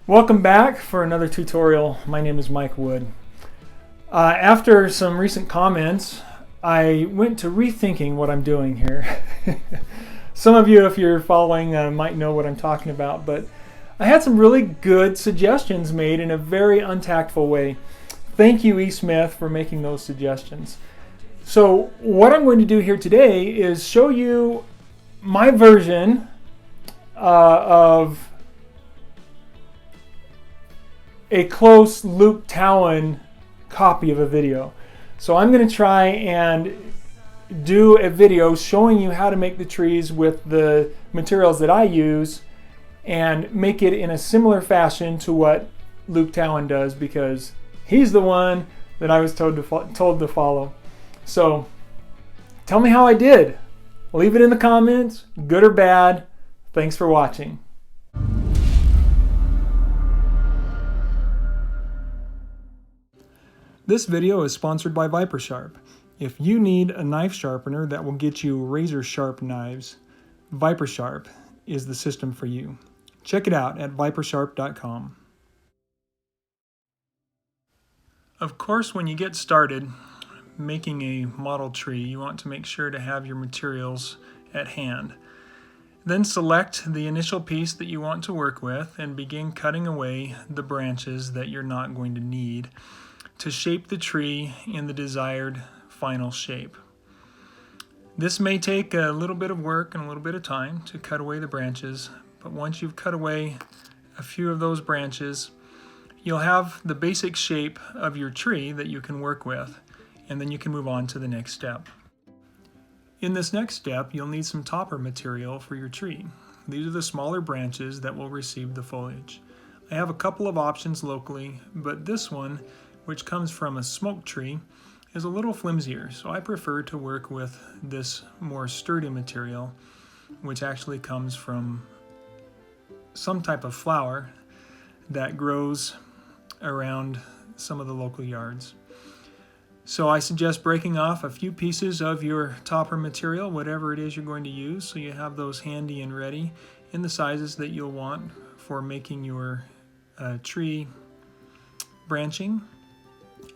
Welcome back for another tutorial. My name is Mike Wood. After some recent comments, I went to rethinking what I'm doing here. Some of you, if you're following, might know what I'm talking about, but I had some really good suggestions made in a very untactful way. Thank you, E. Smith, for making those suggestions. So what I'm going to do here today is show you my version of a close Luke Towan copy of a video. So I'm going to try and do a video showing you how to make the trees with the materials that I use and make it in a similar fashion to what Luke Towan does, because he's the one that I was told to follow. So tell me how I did. Leave it in the comments, good or bad. Thanks for watching. This video is sponsored by Viper Sharp. If you need a knife sharpener that will get you razor sharp knives, Viper Sharp is the system for you. Check it out at vipersharp.com. Of course, when you get started making a model tree, you want to make sure to have your materials at hand. Then select the initial piece that you want to work with and begin cutting away the branches that you're not going to need to shape the tree in the desired final shape. This may take a little bit of work and a little bit of time to cut away the branches, but once you've cut away a few of those branches, you'll have the basic shape of your tree that you can work with, and then you can move on to the next step. In this next step, you'll need some topper material for your tree. These are the smaller branches that will receive the foliage. I have a couple of options locally, but this one, which comes from a smoke tree, is a little flimsier, so I prefer to work with this more sturdy material, which actually comes from some type of flower that grows around some of the local yards. So I suggest breaking off a few pieces of your topper material, whatever it is you're going to use, so you have those handy and ready in the sizes that you'll want for making your tree branching.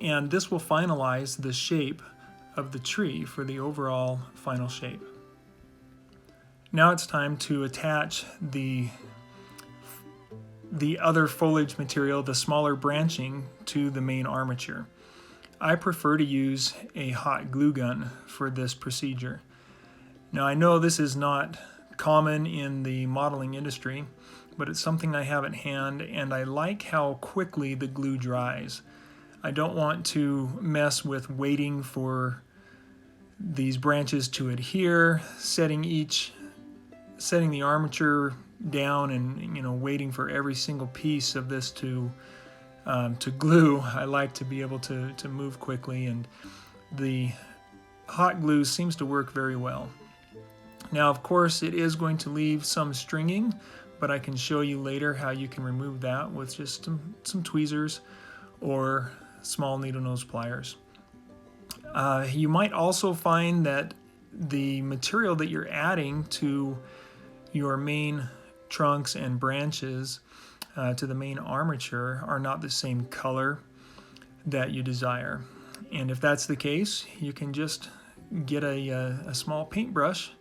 And this will finalize the shape of the tree for the overall final shape. Now it's time to attach the other foliage material, the smaller branching, to the main armature. I prefer to use a hot glue gun for this procedure. Now I know this is not common in the modeling industry, but it's something I have at hand, and I like how quickly the glue dries. I don't want to mess with waiting for these branches to adhere, setting the armature down and waiting for every single piece of this to glue. I like to be able to move quickly, and the hot glue seems to work very well. Now, of course, it is going to leave some stringing, but I can show you later how you can remove that with just some tweezers or small needle nose pliers. You might also find that the material that you're adding to your main trunks and branches to the main armature are not the same color that you desire. And if that's the case, you can just get a small paintbrush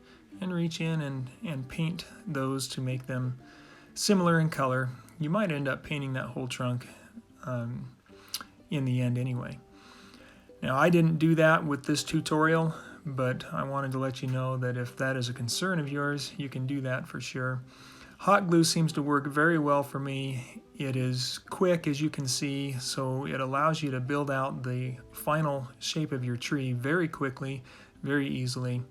and reach in and paint those to make them similar in color. You might end up painting that whole trunk in the end anyway. Now, I didn't do that with this tutorial, but I wanted to let you know that if that is a concern of yours, you can do that for sure. Hot glue seems to work very well for me. It is quick, as you can see, so it allows you to build out the final shape of your tree very quickly, very easily,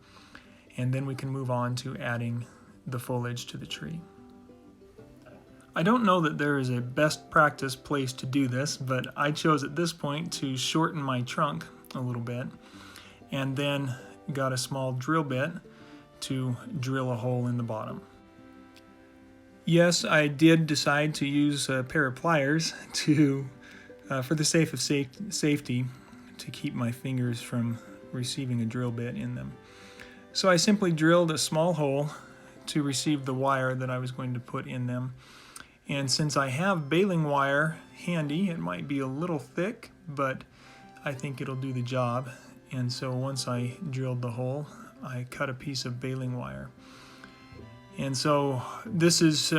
and then we can move on to adding the foliage to the tree. I don't know that there is a best practice place to do this, but I chose at this point to shorten my trunk a little bit, and then got a small drill bit to drill a hole in the bottom. Yes, I did decide to use a pair of pliers for the sake of safety, to keep my fingers from receiving a drill bit in them. So I simply drilled a small hole to receive the wire that I was going to put in them, And since I have baling wire handy, it might be a little thick, but I think it'll do the job. And so once I drilled the hole, I cut a piece of baling wire. And so this is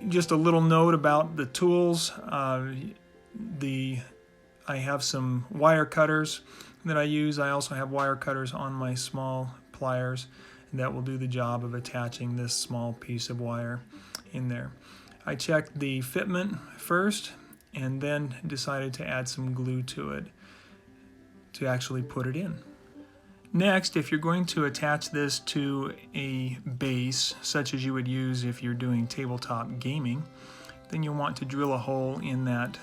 just a little note about the tools. I have some wire cutters that I use. I also have wire cutters on my small pliers that will do the job of attaching this small piece of wire in there. I checked the fitment first and then decided to add some glue to it to actually put it in. Next, if you're going to attach this to a base, such as you would use if you're doing tabletop gaming, then you'll want to drill a hole in that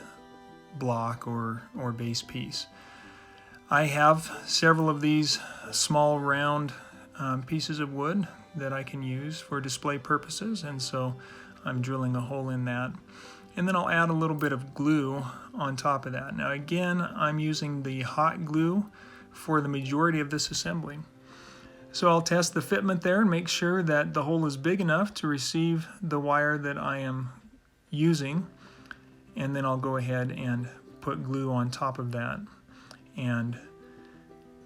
block or base piece. I have several of these small round pieces of wood that I can use for display purposes, and so I'm drilling a hole in that. And then I'll add a little bit of glue on top of that. Now again, I'm using the hot glue for the majority of this assembly. So I'll test the fitment there and make sure that the hole is big enough to receive the wire that I am using, and then I'll go ahead and put glue on top of that and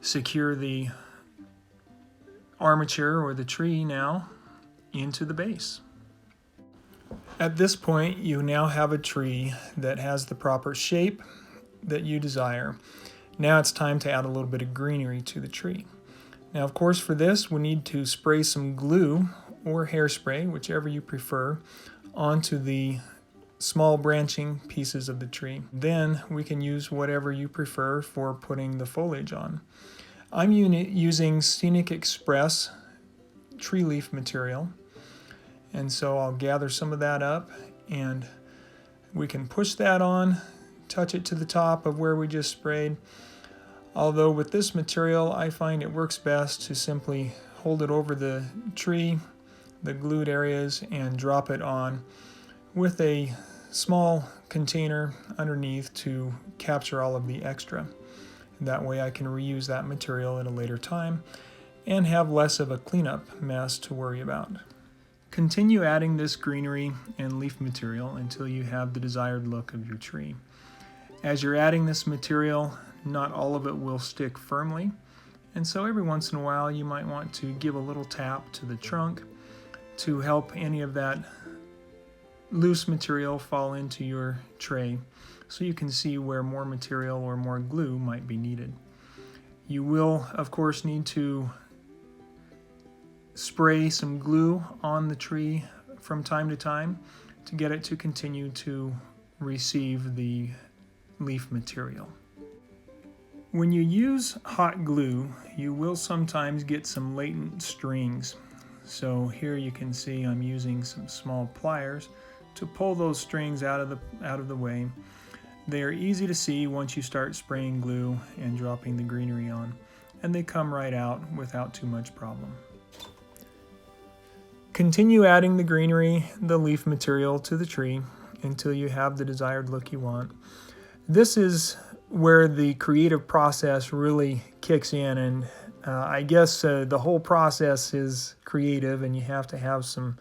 secure the armature or the tree now into the base. At this point, you now have a tree that has the proper shape that you desire. Now it's time to add a little bit of greenery to the tree. Now, of course, for this, we need to spray some glue or hairspray, whichever you prefer, onto the small branching pieces of the tree. Then we can use whatever you prefer for putting the foliage on. I'm using Scenic Express tree leaf material. And so I'll gather some of that up and we can push that on, touch it to the top of where we just sprayed. Although with this material, I find it works best to simply hold it over the tree, the glued areas, and drop it on with a small container underneath to capture all of the extra. That way I can reuse that material at a later time and have less of a cleanup mess to worry about. Continue adding this greenery and leaf material until you have the desired look of your tree. As you're adding this material, not all of it will stick firmly, and so every once in a while you might want to give a little tap to the trunk to help any of that loose material fall into your tray so you can see where more material or more glue might be needed. You will, of course, need to spray some glue on the tree from time to time to get it to continue to receive the leaf material. When you use hot glue, you will sometimes get some latent strings. So here you can see I'm using some small pliers to pull those strings out of the way. They are easy to see once you start spraying glue and dropping the greenery on, and they come right out without too much problem. Continue adding the greenery, the leaf material to the tree until you have the desired look you want. This is where the creative process really kicks in, and I guess the whole process is creative, and you have to have some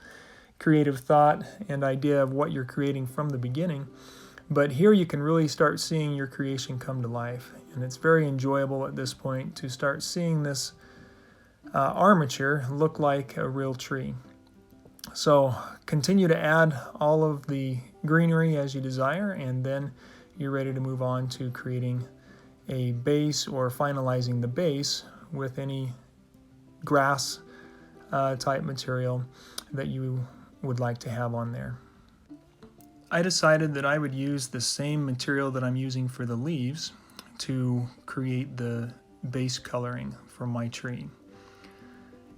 creative thought and idea of what you're creating from the beginning. But here you can really start seeing your creation come to life, and it's very enjoyable at this point to start seeing this armature look like a real tree. So continue to add all of the greenery as you desire, and then you're ready to move on to creating a base or finalizing the base with any grass type material that you would like to have on there. I decided that I would use the same material that I'm using for the leaves to create the base coloring for my tree.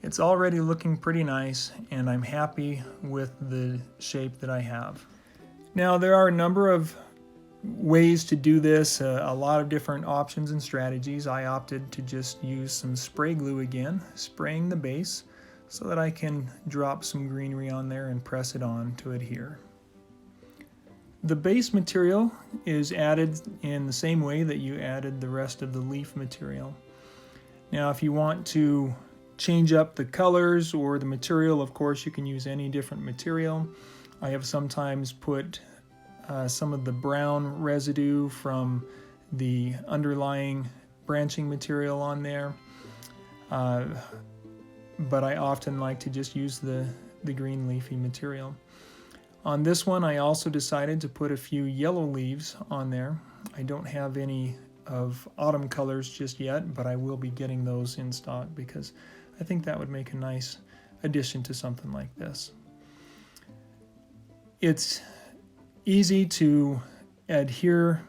It's already looking pretty nice, and I'm happy with the shape that I have. Now, there are a number of ways to do this, a lot of different options and strategies. I opted to just use some spray glue again, spraying the base so that I can drop some greenery on there and press it on to adhere. The base material is added in the same way that you added the rest of the leaf material. Now, if you want to change up the colors or the material, of course, you can use any different material. I have sometimes put some of the brown residue from the underlying branching material on there, but I often like to just use the green leafy material. On this one, I also decided to put a few yellow leaves on there. I don't have any of autumn colors just yet, but I will be getting those in stock because I think that would make a nice addition to something like this. It's easy to adhere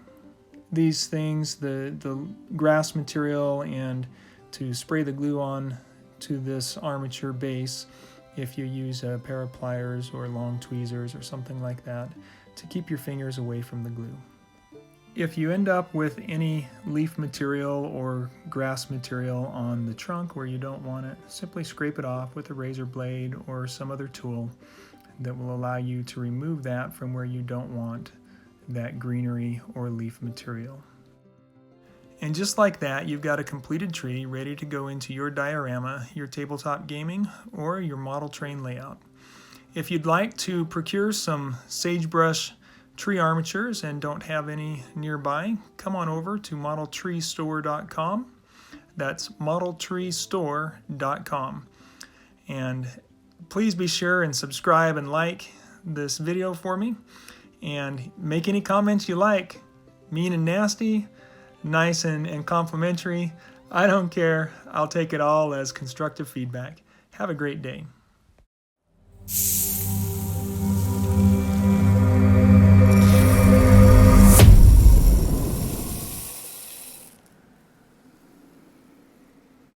these things, the grass material, and to spray the glue on to this armature base if you use a pair of pliers or long tweezers or something like that to keep your fingers away from the glue. If you end up with any leaf material or grass material on the trunk where you don't want it, simply scrape it off with a razor blade or some other tool that will allow you to remove that from where you don't want that greenery or leaf material. And just like that, you've got a completed tree ready to go into your diorama, your tabletop gaming, or your model train layout. If you'd like to procure some sagebrush tree armatures and don't have any nearby, come on over to modeltreestore.com. That's modeltreestore.com. And please be sure and subscribe and like this video for me. And make any comments you like, mean and nasty, nice and complimentary. I don't care. I'll take it all as constructive feedback. Have a great day.